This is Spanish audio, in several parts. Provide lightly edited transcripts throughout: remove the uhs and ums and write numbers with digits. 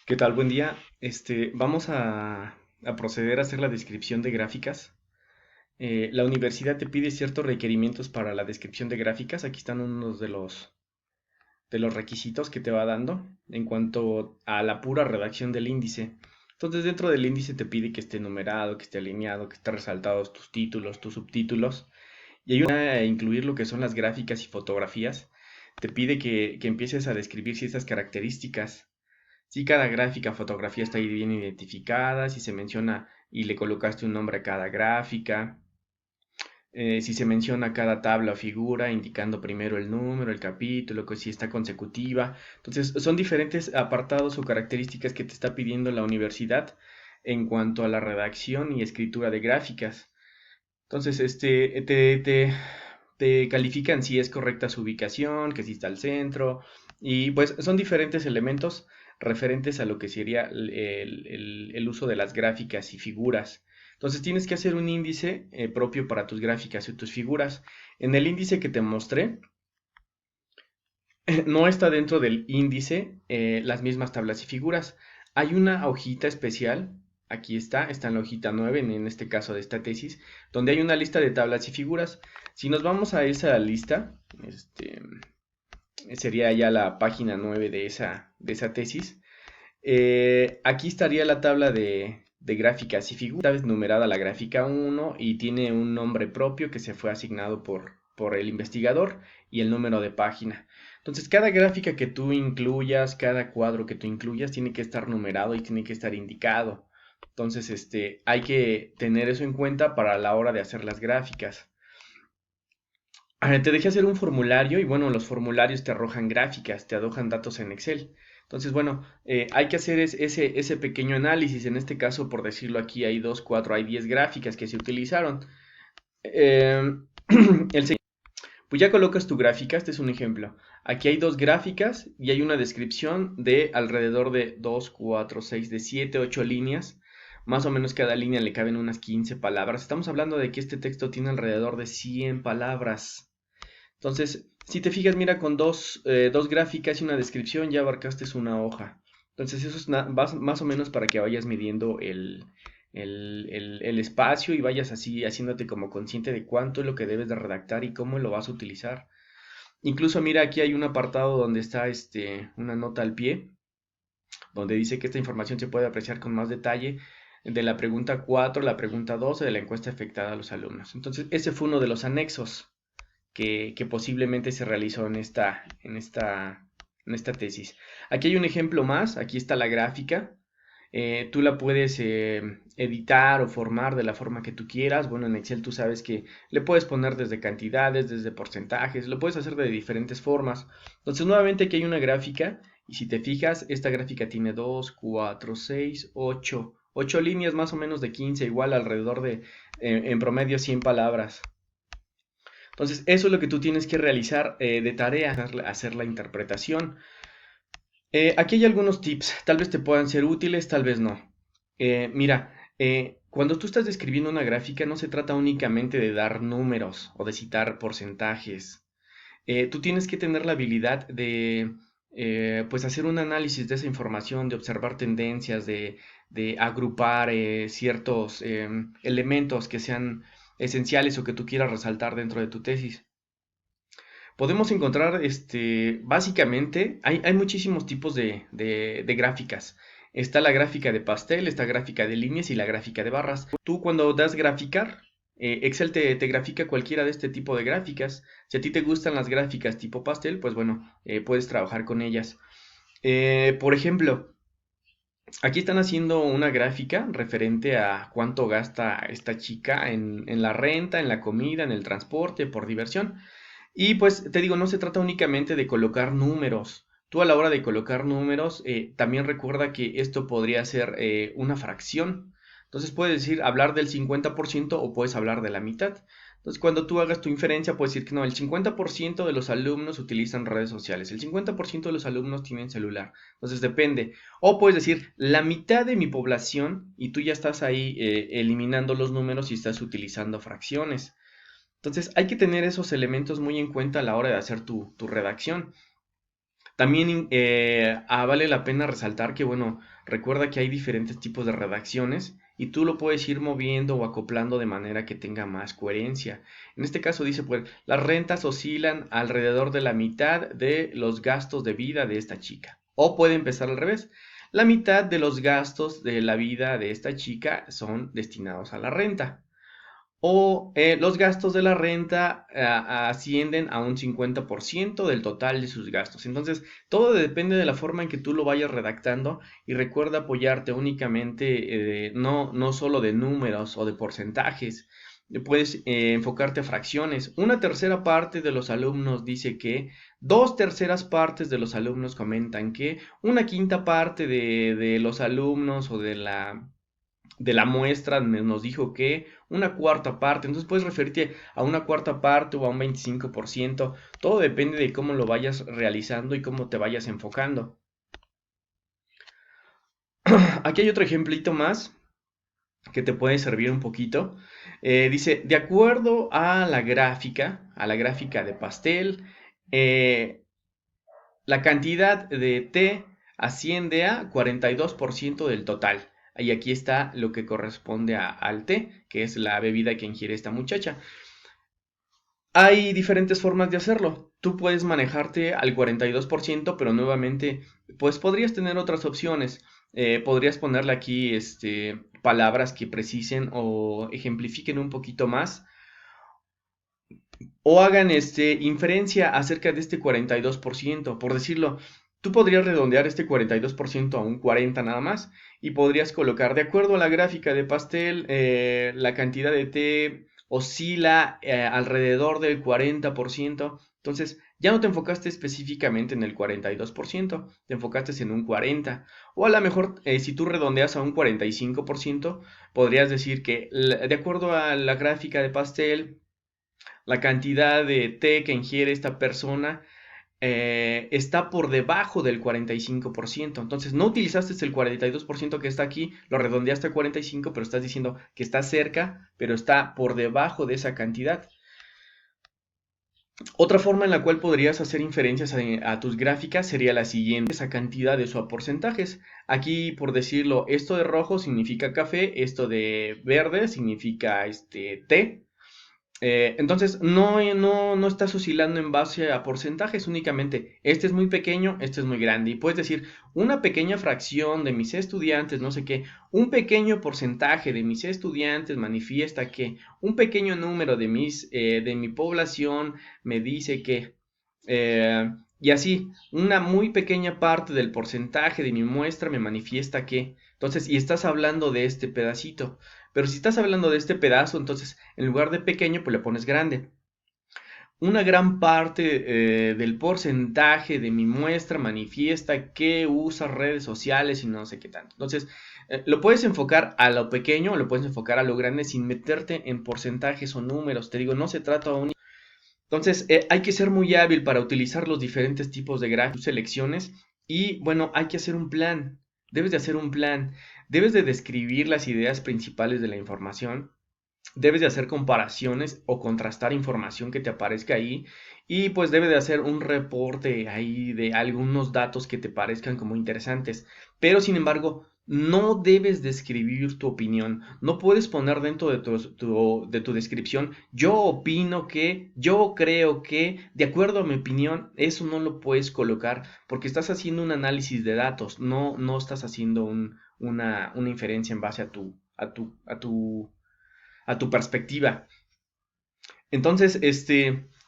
¿Qué tal? Buen día. Vamos a proceder a hacer la descripción de gráficas. La universidad te pide ciertos requerimientos para la descripción de gráficas. Aquí están unos de los requisitos que te va dando en cuanto a la pura redacción del índice. Entonces, dentro del índice te pide que esté numerado, que esté alineado, que esté resaltados tus títulos, tus subtítulos. Y hay una a incluir lo que son las gráficas y fotografías. Te pide que empieces a describir ciertas características. Si cada gráfica, fotografía está ahí bien identificada, si se menciona y le colocaste un nombre a cada gráfica, si se menciona cada tabla o figura, indicando primero el número, el capítulo, que si está consecutiva. Entonces, son diferentes apartados o características que te está pidiendo la universidad en cuanto a la redacción y escritura de gráficas. Entonces, te califican si es correcta su ubicación, que si está al centro, y pues son diferentes elementos referentes a lo que sería el uso de las gráficas y figuras. Entonces tienes que hacer un índice propio para tus gráficas y tus figuras. En el índice que te mostré, no está dentro del índice las mismas tablas y figuras. Hay una hojita especial, aquí está en la hojita 9, en este caso de esta tesis, donde hay una lista de tablas y figuras. Si nos vamos a esa lista, sería ya la página 9 de esa tesis. Aquí estaría la tabla de gráficas y figuras, numerada la gráfica 1 y tiene un nombre propio que se fue asignado por el investigador y el número de página. Entonces, cada gráfica que tú incluyas, cada cuadro que tú incluyas, tiene que estar numerado y tiene que estar indicado. Entonces, hay que tener eso en cuenta para la hora de hacer las gráficas. Te dejé hacer un formulario y bueno, los formularios te arrojan gráficas, te arrojan datos en Excel. Entonces, bueno, hay que hacer ese pequeño análisis. En este caso, por decirlo aquí, hay 2, 4, hay 10 gráficas que se utilizaron. Eh, pues ya colocas tu gráfica, este es un ejemplo. Aquí hay dos gráficas y hay una descripción de alrededor de 2, 4, 6, de 7, 8 líneas. Más o menos cada línea le caben unas 15 palabras. Estamos hablando de que este texto tiene alrededor de 100 palabras. Entonces, si te fijas, mira, con dos gráficas y una descripción ya abarcaste una hoja. Entonces, eso es más o menos para que vayas midiendo el espacio y vayas así haciéndote como consciente de cuánto es lo que debes de redactar y cómo lo vas a utilizar. Incluso, mira, aquí hay un apartado donde está una nota al pie, donde dice que esta información se puede apreciar con más detalle de la pregunta 4, la pregunta 12 de la encuesta afectada a los alumnos. Entonces, ese fue uno de los anexos que posiblemente se realizó en esta tesis. Aquí hay un ejemplo más, aquí está la gráfica. Tú la puedes editar o formar de la forma que tú quieras. Bueno, en Excel tú sabes que le puedes poner desde cantidades, desde porcentajes, lo puedes hacer de diferentes formas. Entonces, nuevamente aquí hay una gráfica y si te fijas, esta gráfica tiene 2, 4, 6, 8 líneas más o menos de 15, igual alrededor de, en promedio, 100 palabras. Entonces, eso es lo que tú tienes que realizar de tarea, hacer la interpretación. Aquí hay algunos tips, tal vez te puedan ser útiles, tal vez no. Mira, cuando tú estás describiendo una gráfica no se trata únicamente de dar números o de citar porcentajes. Tú tienes que tener la habilidad de pues hacer un análisis de esa información, de observar tendencias, de agrupar ciertos elementos que sean esenciales o que tú quieras resaltar dentro de tu tesis. Podemos encontrar, básicamente, hay muchísimos tipos de gráficas. Está la gráfica de pastel, está gráfica de líneas y la gráfica de barras. Tú cuando das graficar, Excel te grafica cualquiera de este tipo de gráficas. Si a ti te gustan las gráficas tipo pastel, pues bueno, puedes trabajar con ellas. Por ejemplo, aquí están haciendo una gráfica referente a cuánto gasta esta chica en la renta, en la comida, en el transporte, por diversión. Y pues te digo, no se trata únicamente de colocar números. Tú a la hora de colocar números, también recuerda que esto podría ser una fracción. Entonces puedes decir hablar del 50% o puedes hablar de la mitad. Entonces cuando tú hagas tu inferencia puedes decir que no, el 50% de los alumnos utilizan redes sociales, el 50% de los alumnos tienen celular. Entonces depende. O puedes decir la mitad de mi población y tú ya estás ahí eliminando los números y estás utilizando fracciones. Entonces hay que tener esos elementos muy en cuenta a la hora de hacer tu redacción. También vale la pena resaltar que, bueno, recuerda que hay diferentes tipos de redacciones y tú lo puedes ir moviendo o acoplando de manera que tenga más coherencia. En este caso dice, pues, las rentas oscilan alrededor de la mitad de los gastos de vida de esta chica. O puede empezar al revés. La mitad de los gastos de la vida de esta chica son destinados a la renta. O los gastos de la renta ascienden a un 50% del total de sus gastos. Entonces, todo depende de la forma en que tú lo vayas redactando y recuerda apoyarte únicamente, no solo de números o de porcentajes. Puedes enfocarte a fracciones. Una tercera parte de los alumnos dice que, dos terceras partes de los alumnos comentan que, una quinta parte de los alumnos o de la muestra nos dijo que una cuarta parte, entonces puedes referirte a una cuarta parte o a un 25%, todo depende de cómo lo vayas realizando y cómo te vayas enfocando. Aquí hay otro ejemplito más que te puede servir un poquito. Dice, de acuerdo a la gráfica de pastel, eh, la cantidad de té asciende a 42% del total. Y aquí está lo que corresponde al té, que es la bebida que ingiere esta muchacha. Hay diferentes formas de hacerlo. Tú puedes manejarte al 42%, pero nuevamente, pues podrías tener otras opciones. Podrías ponerle aquí palabras que precisen o ejemplifiquen un poquito más o hagan inferencia acerca de este 42%. Por decirlo, tú podrías redondear este 42% a un 40 nada más y podrías colocar, de acuerdo a la gráfica de pastel, la cantidad de té oscila alrededor del 40%. Entonces, ya no te enfocaste específicamente en el 42%, te enfocaste en un 40%. O a lo mejor, si tú redondeas a un 45%, podrías decir que, de acuerdo a la gráfica de pastel, la cantidad de té que ingiere esta persona está por debajo del 45%. Entonces, no utilizaste el 42% que está aquí, lo redondeaste a 45%, pero estás diciendo que está cerca, pero está por debajo de esa cantidad. Otra forma en la cual podrías hacer inferencias a tus gráficas sería la siguiente, esa cantidades o a porcentajes. Aquí, por decirlo, esto de rojo significa café, esto de verde significa té. Entonces, no estás oscilando en base a porcentajes únicamente. Este es muy pequeño, este es muy grande. Y puedes decir, una pequeña fracción de mis estudiantes, no sé qué, un pequeño porcentaje de mis estudiantes manifiesta que, un pequeño número de mi población me dice que, y así, una muy pequeña parte del porcentaje de mi muestra me manifiesta que. Entonces, y estás hablando de este pedacito. Pero si estás hablando de este pedazo, entonces en lugar de pequeño, pues le pones grande. Una gran parte del porcentaje de mi muestra manifiesta que usa redes sociales y no sé qué tanto. Entonces, lo puedes enfocar a lo pequeño o lo puedes enfocar a lo grande sin meterte en porcentajes o números. Te digo, no se trata de un. Entonces, hay que ser muy hábil para utilizar los diferentes tipos de gráficos, selecciones y bueno, hay que hacer un plan. Debes de hacer un plan. Debes de describir las ideas principales de la información. Debes de hacer comparaciones o contrastar información que te aparezca ahí y pues debes de hacer un reporte ahí de algunos datos que te parezcan como interesantes. Pero sin embargo, no debes de escribir tu opinión. No puedes poner dentro de tu descripción, yo opino que, yo creo que, de acuerdo a mi opinión, eso no lo puedes colocar porque estás haciendo un análisis de datos, no estás haciendo una inferencia en base a tu perspectiva. Entonces,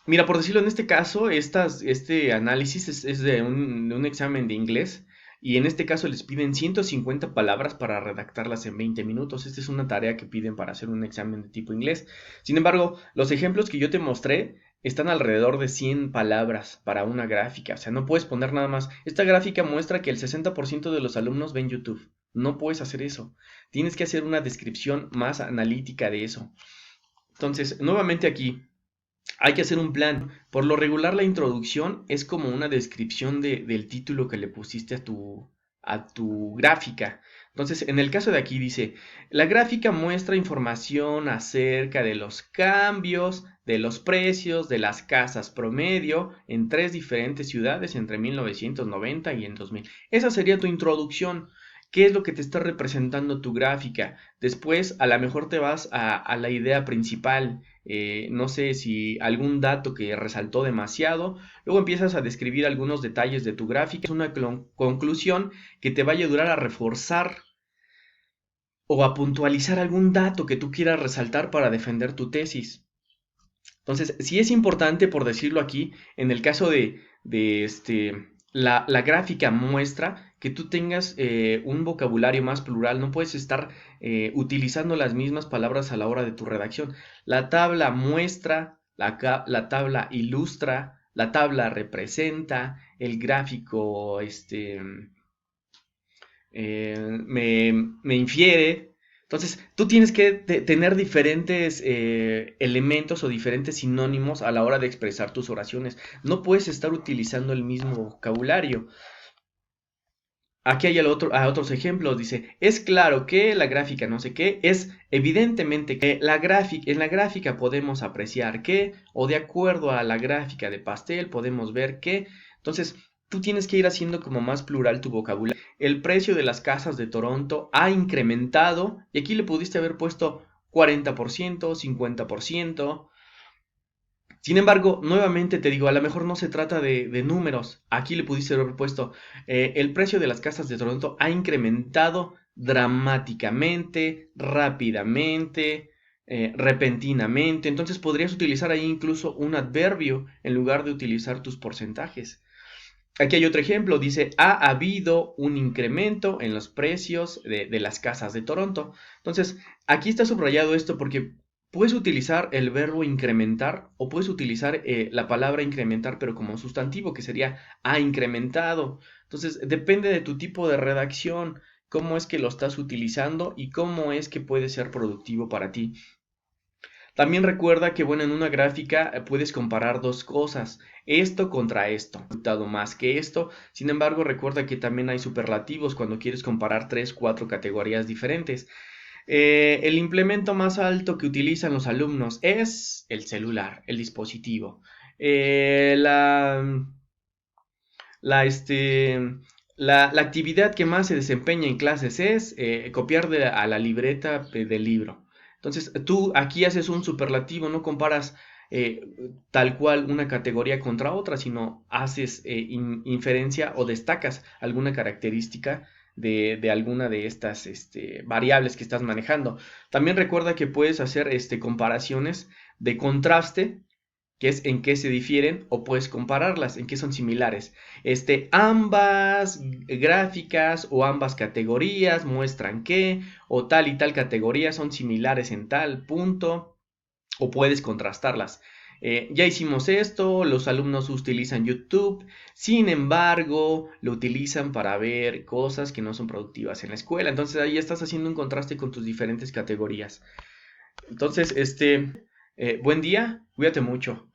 mira, por decirlo en este caso, este análisis es de un examen de inglés y en este caso les piden 150 palabras para redactarlas en 20 minutos. Esta es una tarea que piden para hacer un examen de tipo inglés. Sin embargo, los ejemplos que yo te mostré están alrededor de 100 palabras para una gráfica. O sea, no puedes poner nada más. Esta gráfica muestra que el 60% de los alumnos ven YouTube. No puedes hacer eso. Tienes que hacer una descripción más analítica de eso. Entonces, nuevamente aquí, hay que hacer un plan. Por lo regular, la introducción es como una descripción del título que le pusiste a tu gráfica. Entonces, en el caso de aquí dice, la gráfica muestra información acerca de los cambios de los precios de las casas promedio en 3 diferentes ciudades entre 1990 y en 2000. Esa sería tu introducción. ¿Qué es lo que te está representando tu gráfica? Después, a lo mejor te vas a la idea principal. No sé si algún dato que resaltó demasiado. Luego empiezas a describir algunos detalles de tu gráfica. Es una conclusión que te va a ayudar a reforzar o a puntualizar algún dato que tú quieras resaltar para defender tu tesis. Entonces, sí es importante, por decirlo aquí, en el caso la gráfica muestra que tú tengas un vocabulario más plural, no puedes estar utilizando las mismas palabras a la hora de tu redacción. La tabla muestra, la tabla ilustra, la tabla representa, el gráfico me infiere. Entonces, tú tienes que tener diferentes elementos o diferentes sinónimos a la hora de expresar tus oraciones. No puedes estar utilizando el mismo vocabulario. Aquí hay otros ejemplos. Dice, es claro que la gráfica no sé qué, es evidentemente que en la gráfica podemos apreciar que, o de acuerdo a la gráfica de pastel podemos ver que. Entonces, tú tienes que ir haciendo como más plural tu vocabulario. El precio de las casas de Toronto ha incrementado, y aquí le pudiste haber puesto 40%, 50%. Sin embargo, nuevamente te digo, a lo mejor no se trata de números. Aquí le pudiste haber puesto, el precio de las casas de Toronto ha incrementado dramáticamente, rápidamente, repentinamente. Entonces podrías utilizar ahí incluso un adverbio en lugar de utilizar tus porcentajes. Aquí hay otro ejemplo, dice, ha habido un incremento en los precios de las casas de Toronto. Entonces, aquí está subrayado esto porque puedes utilizar el verbo incrementar o puedes utilizar la palabra incrementar, pero como sustantivo, que sería ha incrementado. Entonces, depende de tu tipo de redacción, cómo es que lo estás utilizando y cómo es que puede ser productivo para ti. También recuerda que, bueno, en una gráfica puedes comparar dos cosas, esto contra esto, resultado más que esto. Sin embargo, recuerda que también hay superlativos cuando quieres comparar 3, 4 categorías diferentes. El implemento más alto que utilizan los alumnos es el celular, el dispositivo. Eh, la, la, este, la actividad que más se desempeña en clases es copiar a la libreta del libro. Entonces, tú aquí haces un superlativo, no comparas eh, tal cual una categoría contra otra, sino haces inferencia o destacas alguna característica de alguna de estas variables que estás manejando. También recuerda que puedes hacer comparaciones de contraste, que es en qué se difieren, o puedes compararlas, en qué son similares. Ambas gráficas o ambas categorías muestran que, o tal y tal categoría son similares en tal punto, o puedes contrastarlas. Ya hicimos esto, los alumnos utilizan YouTube, sin embargo, lo utilizan para ver cosas que no son productivas en la escuela. Entonces ahí estás haciendo un contraste con tus diferentes categorías. Entonces, buen día, cuídate mucho.